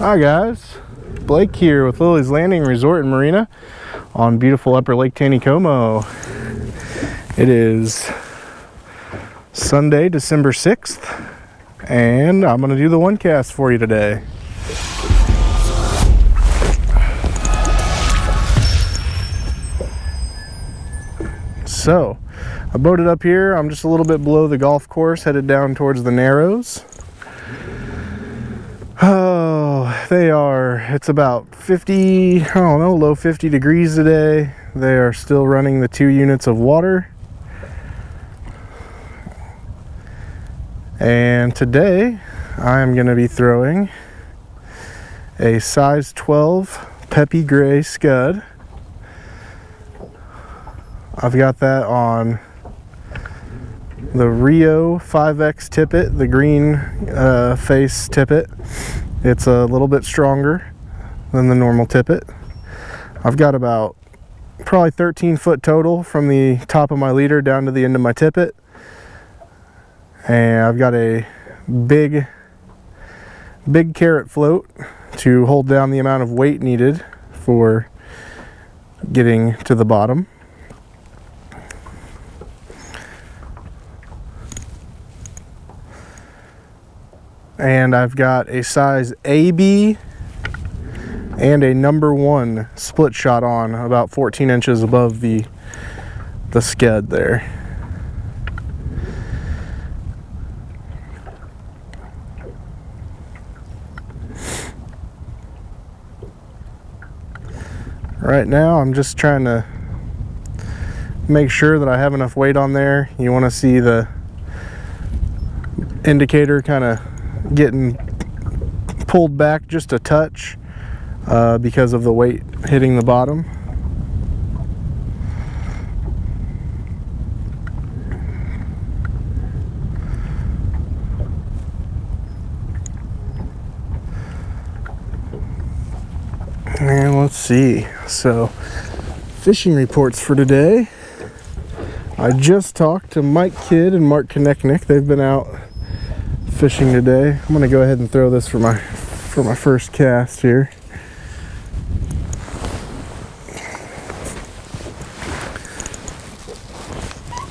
Hi guys, Blake here with Lilley's Landing Resort and Marina on beautiful Upper Lake Taneycomo. It is Sunday, December 6th, and I'm going to do the one cast for you today. So, I boated up here. I'm just a little bit below the golf course, headed down towards the Narrows. Oh, it's about 50, I don't know, low 50 degrees today. They are still running the 2 units of water. And today, I'm going to be throwing a size 12 Peppy Gray scud. I've got that on the Rio 5X tippet, the green face tippet. It's a little bit stronger than the normal tippet. I've got about probably 13 foot total from the top of my leader down to the end of my tippet. And I've got a big carrot float to hold down the amount of weight needed for getting to the bottom. And I've got a size AB and a number 1 split shot on about 14 inches above the scud there. Right now I'm just trying to make sure that I have enough weight on there. You want to see the indicator kind of getting pulled back just a touch because of the weight hitting the bottom. And let's see, so fishing reports for today. I just talked to Mike Kidd and Mark Konechnik. They've been out fishing today. I'm gonna go ahead and throw this for my first cast here.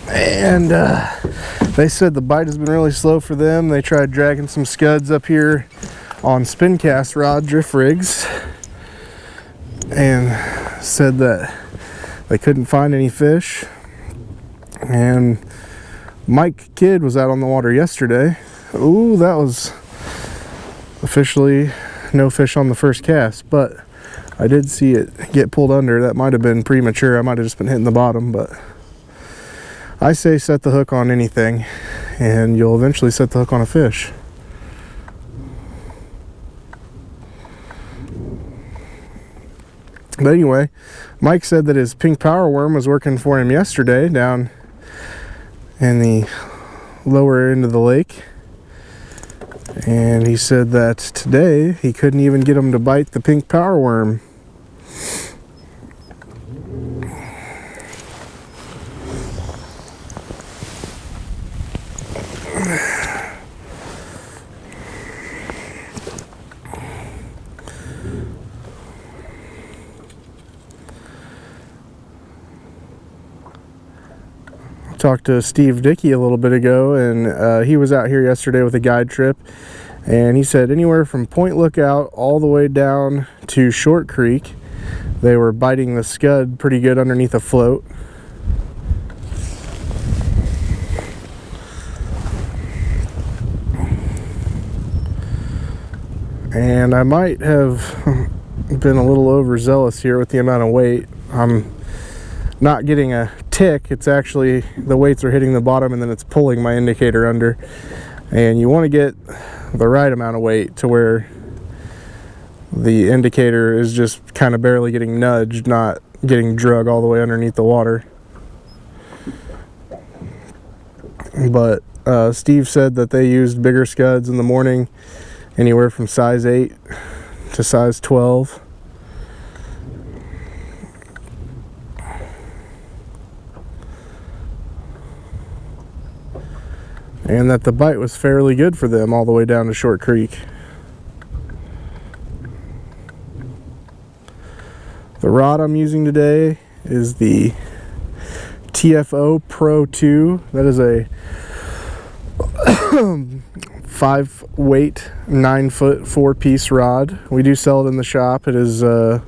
And they said the bite has been really slow for them. They tried dragging some scuds up here on spin cast rod drift rigs and said that they couldn't find any fish. And Mike Kidd was out on the water yesterday. Ooh, that was officially no fish on the first cast, but I did see it get pulled under. That might have been premature. I might have just been hitting the bottom, but I say set the hook on anything and you'll eventually set the hook on a fish. But anyway, Mike said that his pink power worm was working for him yesterday down in the lower end of the lake. And he said that today he couldn't even get him to bite the pink power worm. Talked to Steve Dickey a little bit ago, and he was out here yesterday with a guide trip, and he said anywhere from Point Lookout all the way down to Short Creek they were biting the scud pretty good underneath a float. And I might have been a little overzealous here with the amount of weight. I'm not getting a tick. It's actually the weights are hitting the bottom and then it's pulling my indicator under. And you want to get the right amount of weight to where the indicator is just kind of barely getting nudged, not getting drug all the way underneath the water. But Steve said that they used bigger scuds in the morning, anywhere from size 8 to size 12. And that the bite was fairly good for them all the way down to Short Creek. The rod I'm using today is the TFO Pro 2. That is a 5 weight, 9 foot, 4-piece rod. We do sell it in the shop. It is a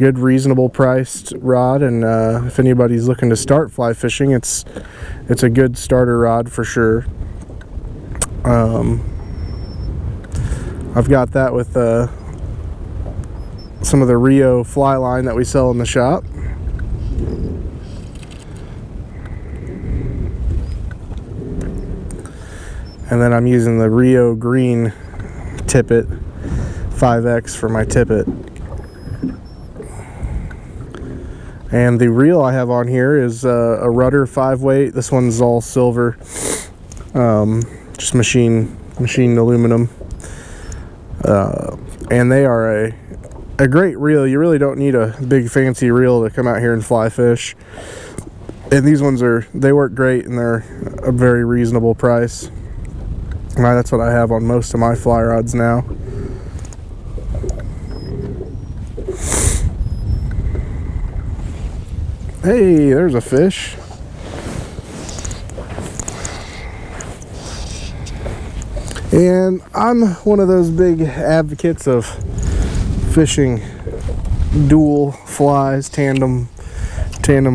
good, reasonable priced rod, and if anybody's looking to start fly fishing, it's a good starter rod for sure. I've got that with some of the Rio fly line that we sell in the shop. And then I'm using the Rio green tippet 5X for my tippet. And the reel I have on here is a rudder 5 weight. This one's all silver, just machined aluminum. And they are a great reel. You really don't need a big fancy reel to come out here and fly fish. And these ones they work great, and they're a very reasonable price. And that's what I have on most of my fly rods now. Hey, there's a fish. And I'm one of those big advocates of fishing dual flies, tandem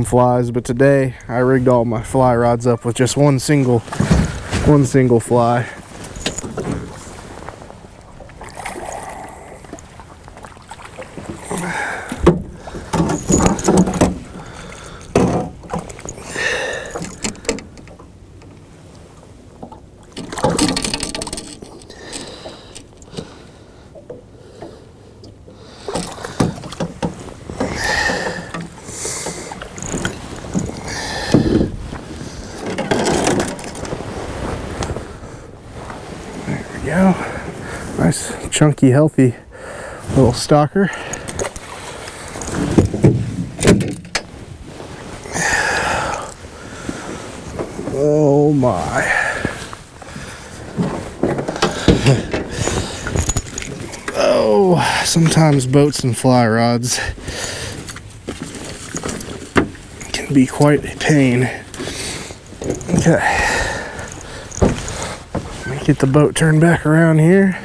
flies, but today I rigged all my fly rods up with just one single fly. Go. Nice, chunky, healthy little stalker. Oh my. Oh, sometimes boats and fly rods can be quite a pain. Okay. Get the boat turned back around here.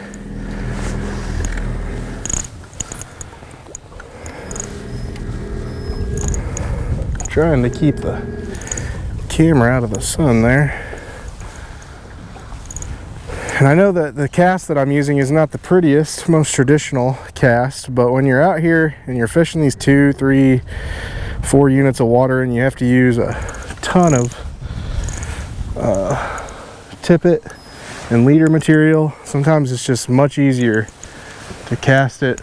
Trying to keep the camera out of the sun there. And I know that the cast that I'm using is not the prettiest, most traditional cast, but when you're out here and you're fishing these 2, 3, 4 units of water and you have to use a ton of tippet and leader material, sometimes it's just much easier to cast it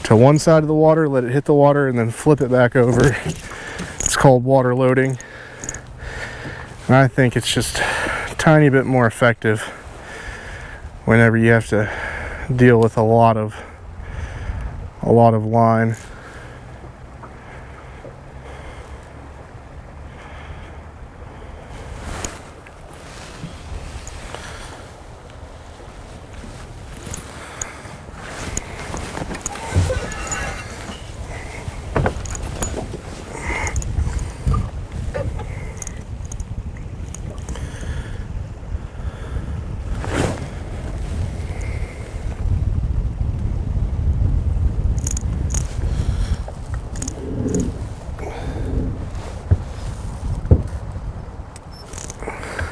to one side of the water, let it hit the water, and then flip it back over. It's called water loading, and I think it's just a tiny bit more effective whenever you have to deal with a lot of line.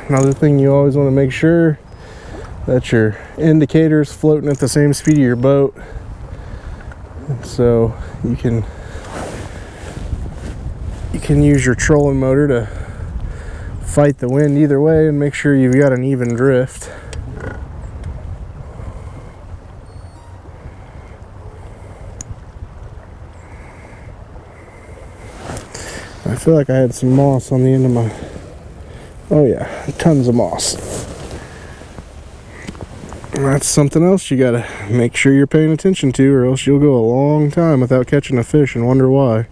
Another thing, you always want to make sure that your indicator's floating at the same speed of your boat, so you can use your trolling motor to fight the wind either way and make sure you've got an even drift. I feel like I had some moss on the end of my... Oh yeah, tons of moss. That's something else you gotta make sure you're paying attention to, or else you'll go a long time without catching a fish and wonder why.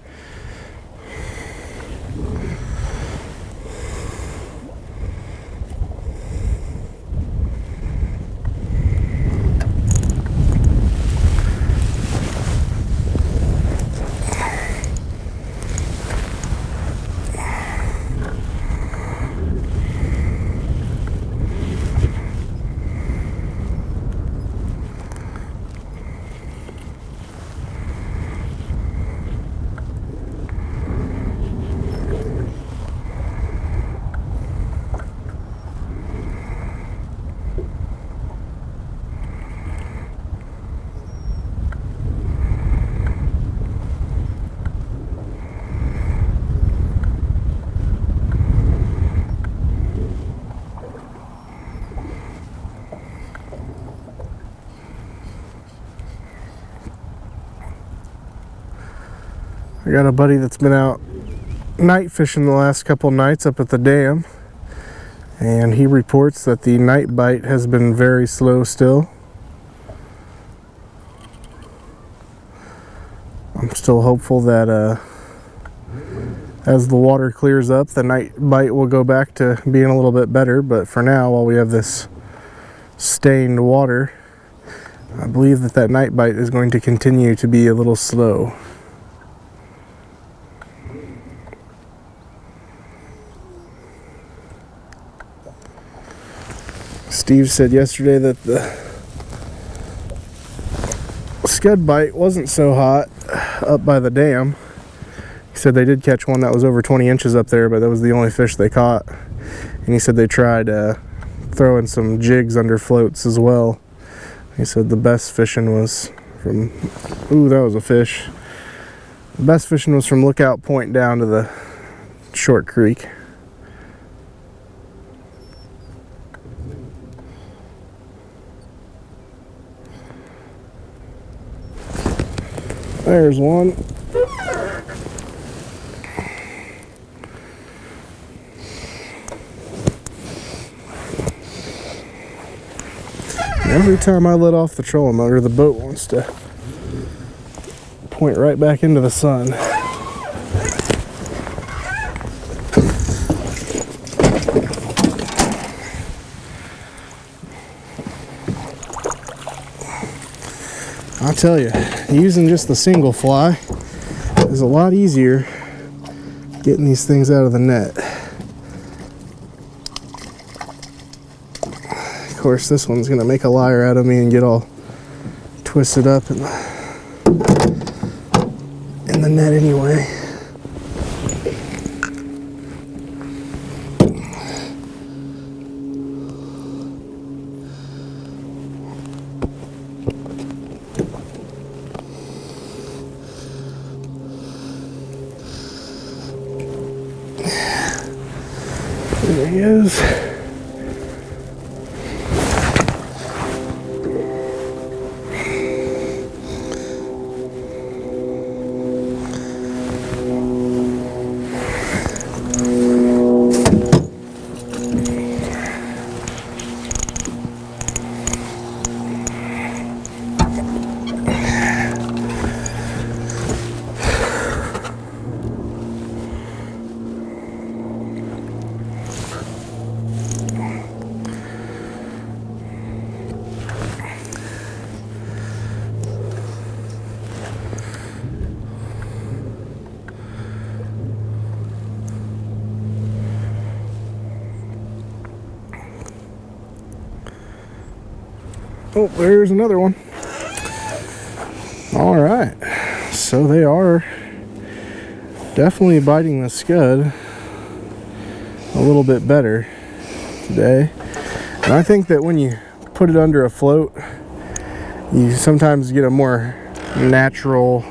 I got a buddy that's been out night fishing the last couple nights up at the dam, and he reports that the night bite has been very slow still. I'm still hopeful that as the water clears up, the night bite will go back to being a little bit better, but for now, while we have this stained water, I believe that that night bite is going to continue to be a little slow. Steve said yesterday that the scud bite wasn't so hot up by the dam. He said they did catch one that was over 20 inches up there, but that was the only fish they caught. And he said they tried throwing some jigs under floats as well. He said the best fishing was from, ooh, that was a fish. The best fishing was from Lookout Point down to the short creek. There's one. Every time I let off the trolling motor, the boat wants to point right back into the sun. I'll tell you, using just the single fly is a lot easier getting these things out of the net. Of course, this one's gonna make a liar out of me and get all twisted up in the net anyway. There he is. Oh, there's another one. All right, so they are definitely biting the scud a little bit better today. And I think that when you put it under a float, you sometimes get a more natural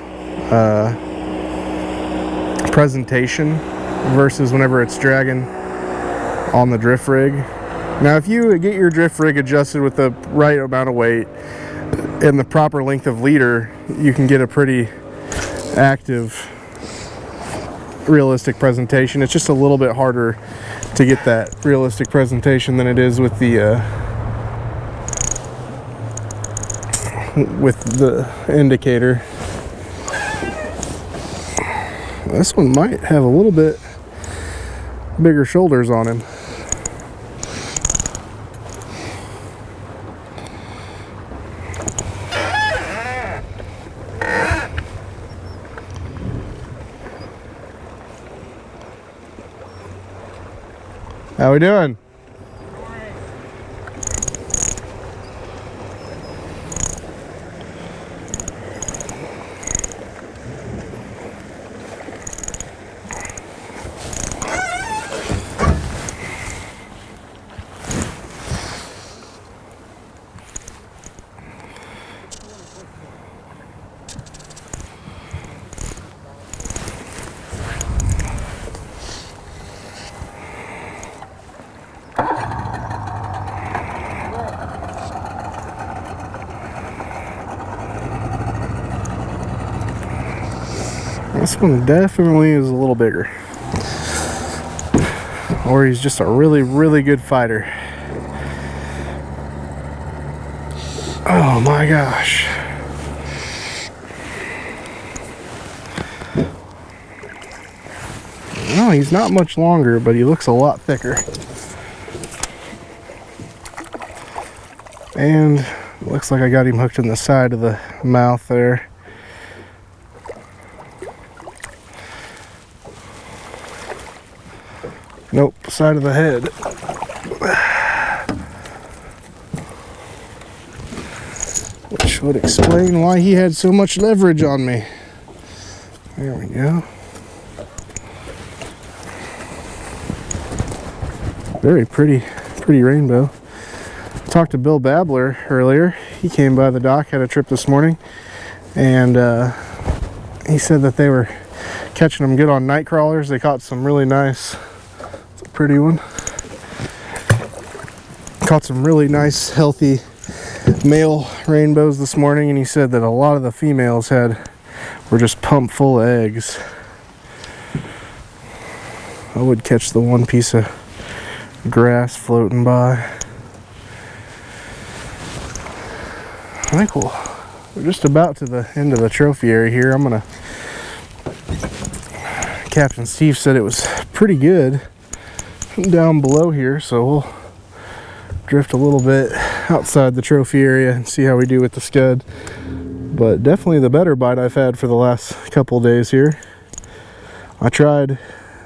presentation versus whenever it's dragging on the drift rig. Now, if you get your drift rig adjusted with the right amount of weight and the proper length of leader, you can get a pretty active, realistic presentation. It's just a little bit harder to get that realistic presentation than it is with the indicator. This one might have a little bit bigger shoulders on him. How we doing? This one definitely is a little bigger. Or he's just a really, really good fighter. Oh my gosh. No, he's not much longer, but he looks a lot thicker. And it looks like I got him hooked in the side of the mouth there. Nope, side of the head. Which would explain why he had so much leverage on me. There we go. Very pretty rainbow. Talked to Bill Babbler earlier. He came by the dock, had a trip this morning, and he said that they were catching them good on night crawlers. They caught some really nice, it's a pretty one. Caught some really nice, healthy male rainbows this morning, and he said that a lot of the females were just pumped full of eggs. I would catch the one piece of grass floating by. I think we're just about to the end of the trophy area here. Captain Steve said it was pretty good down below here, so we'll drift a little bit outside the trophy area and see how we do with the scud. But definitely the better bite I've had for the last couple days here. I tried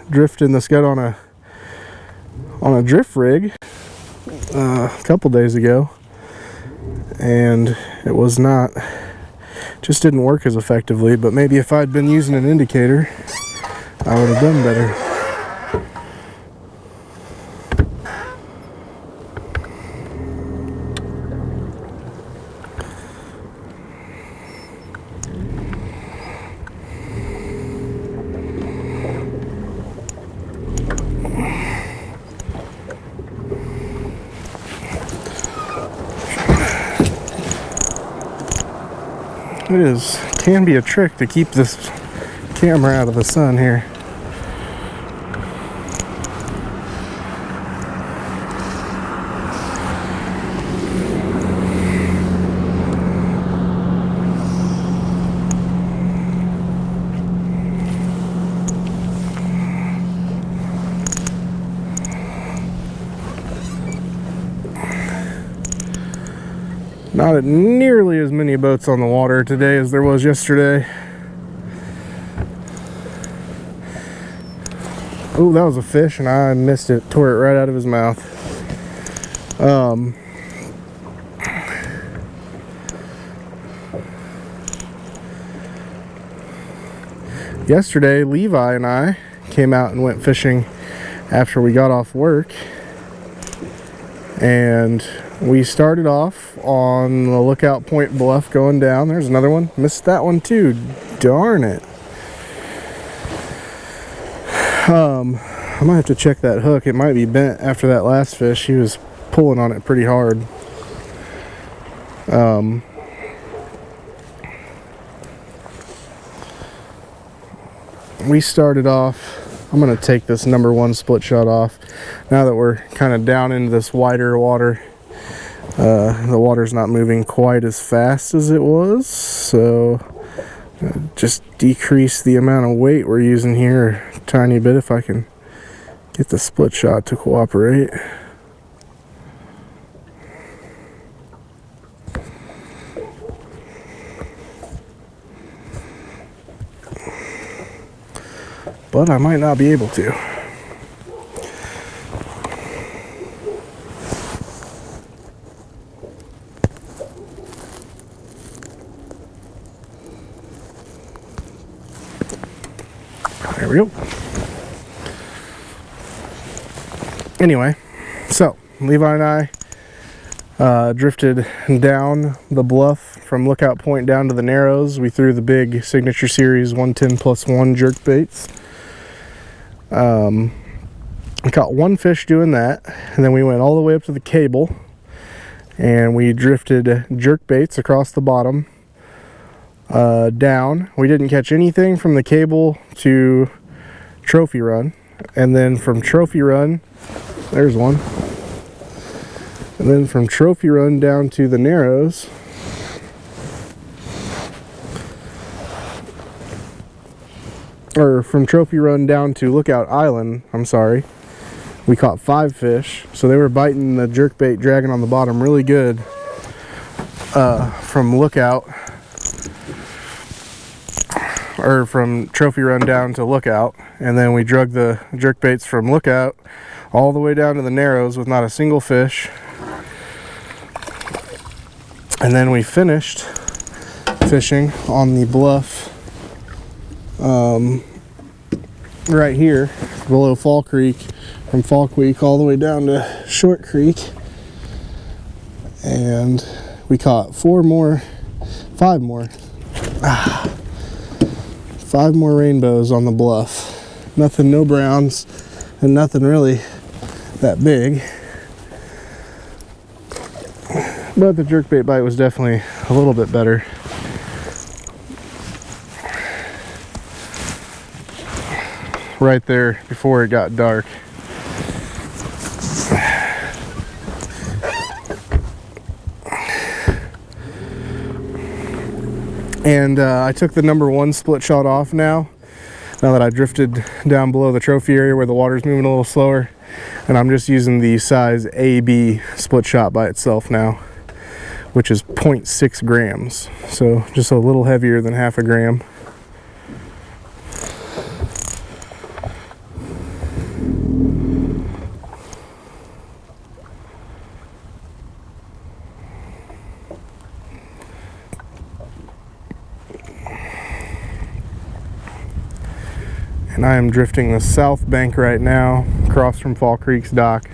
drifting the scud on a drift rig a couple days ago, and it was not, just didn't work as effectively. But maybe if I'd been using an indicator, I would have done better. Can be a trick to keep this camera out of the sun here. Not nearly as many boats on the water today as there was yesterday. Oh, that was a fish and I missed it. Tore it right out of his mouth. Yesterday, Levi and I came out and went fishing after we got off work. And we started off on the Lookout Point bluff going down. There's another one. Missed that one too. Darn it. I might have to check that hook. It might be bent after that last fish. He was pulling on it pretty hard. We started off, I'm going to take this number 1 split shot off now that we're kind of down into this wider water. The water's not moving quite as fast as it was, so just decrease the amount of weight we're using here a tiny bit if I can get the split shot to cooperate. But I might not be able to. There we go. Anyway, so Levi and I drifted down the bluff from Lookout Point down to the Narrows. We threw the big Signature Series 110+1 jerk baits. We caught one fish doing that, and then we went all the way up to the cable and we drifted jerk baits across the bottom. down. We didn't catch anything from the cable to trophy run, and then from trophy run, there's one, and then from trophy run down to the Narrows, or from trophy run down to Lookout Island, I'm sorry, we caught 5 fish. So they were biting the jerkbait, dragging on the bottom really good from Lookout, or from trophy run down to Lookout, and then we drug the jerkbaits from Lookout all the way down to the Narrows with not a single fish. And then we finished fishing on the bluff right here below Fall Creek, from Fall Creek all the way down to Short Creek, and we caught 5 more rainbows on the bluff. Nothing, no browns, and nothing really that big, but the jerkbait bite was definitely a little bit better. Right there before it got dark. And I took the number 1 split shot off now that I drifted down below the trophy area where the water's moving a little slower, and I'm just using the size AB split shot by itself now, which is 0.6 grams, so just a little heavier than half a gram. And I am drifting the south bank right now, across from Fall Creek's dock.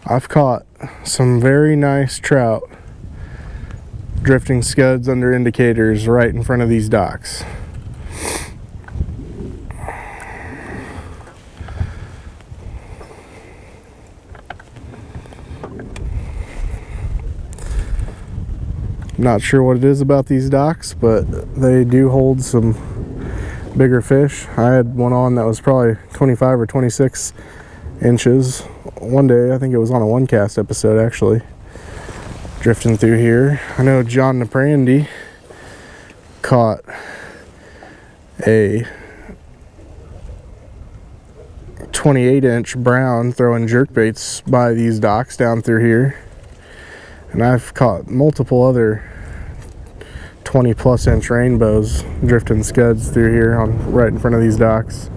I've caught some very nice trout drifting scuds under indicators right in front of these docks. Not sure what it is about these docks, but they do hold some bigger fish. I had one on that was probably 25 or 26 inches one day. I think it was on a one cast episode actually, drifting through here. I know John Naprandy caught a 28-inch brown throwing jerkbaits by these docks down through here, and I've caught multiple other 20+ inch rainbows drifting scuds through here on right in front of these docks.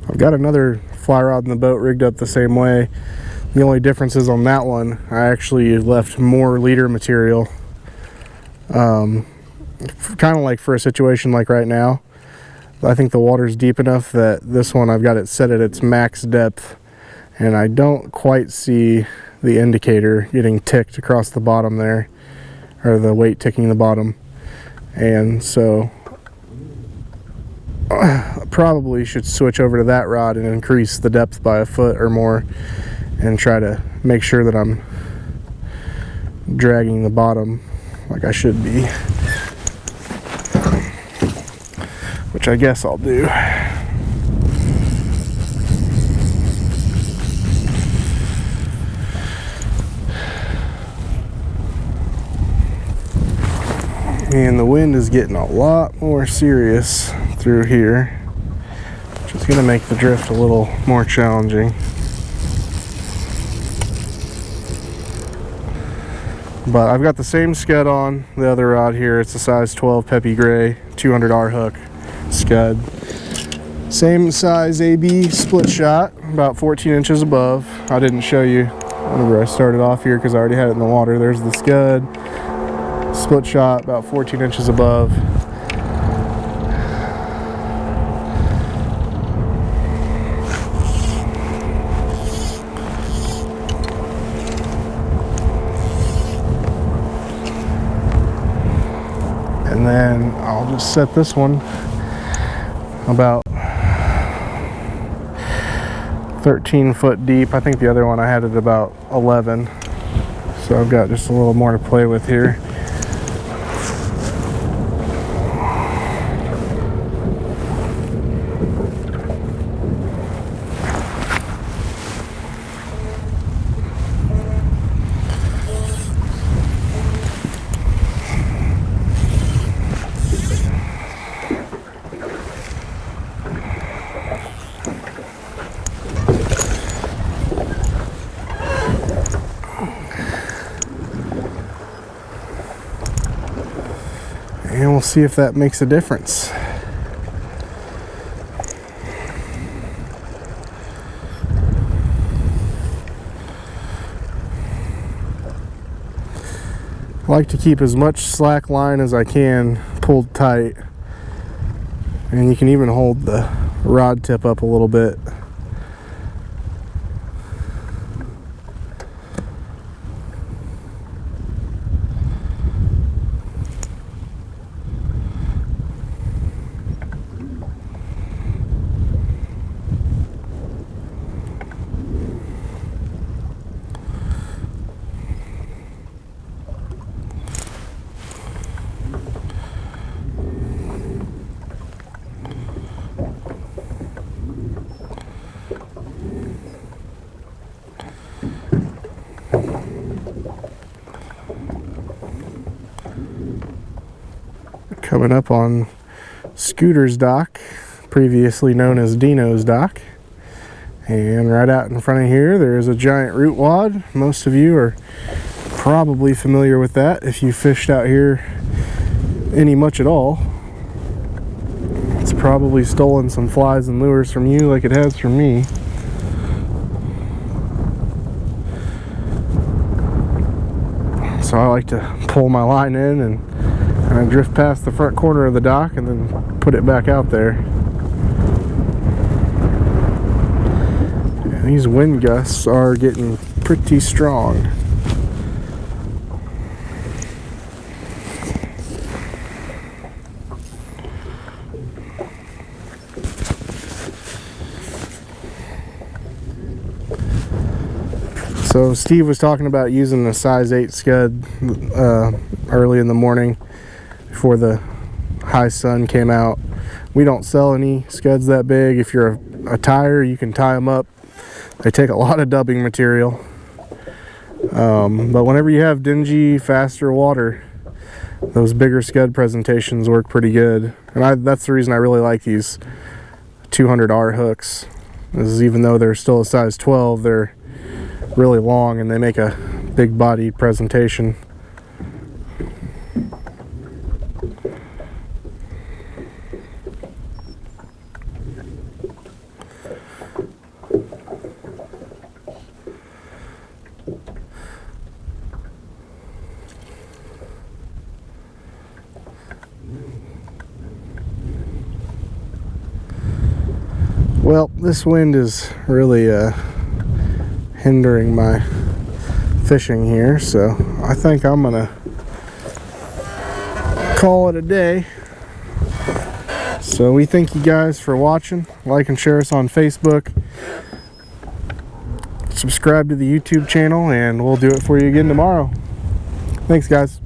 I've got another fly rod in the boat rigged up the same way. The only difference is on that one, I actually left more leader material. Kind of like for a situation like right now, I think the water's deep enough that this one I've got it set at its max depth, and I don't quite see the indicator getting ticked across the bottom there, or the weight ticking the bottom. And so probably should switch over to that rod and increase the depth by a foot or more, and try to make sure that I'm dragging the bottom like I should be, which I guess I'll do. And the wind is getting a lot more serious through here, which is going to make the drift a little more challenging. But I've got the same scud on the other rod here. It's a size 12 Peppy Gray 200R hook scud. Same size AB split shot, about 14 inches above. I didn't show you whenever I started off here because I already had it in the water. There's the scud. Split shot, about 14 inches above. And then I'll just set this one about 13 foot deep. I think the other one I had it about 11. So I've got just a little more to play with here. And we'll see if that makes a difference. I like to keep as much slack line as I can pulled tight, and you can even hold the rod tip up a little bit. Coming up on Scooter's dock, previously known as Dino's dock. And right out in front of here, there is a giant root wad. Most of you are probably familiar with that if you fished out here any much at all. It's probably stolen some flies and lures from you like it has from me. So I like to pull my line in and I drift past the front corner of the dock and then put it back out there. And these wind gusts are getting pretty strong. So Steve was talking about using the size 8 scud early in the morning before the high sun came out. We don't sell any scuds that big. If you're a tire, you can tie them up. They take a lot of dubbing material. But whenever you have dingy, faster water, those bigger scud presentations work pretty good. And that's the reason I really like these 200R hooks, is even though they're still a size 12, they're really long and they make a big body presentation. Well, this wind is really hindering my fishing here, so I think I'm gonna call it a day. So we thank you guys for watching. Like and share us on Facebook. Subscribe to the YouTube channel, and we'll do it for you again tomorrow. Thanks, guys.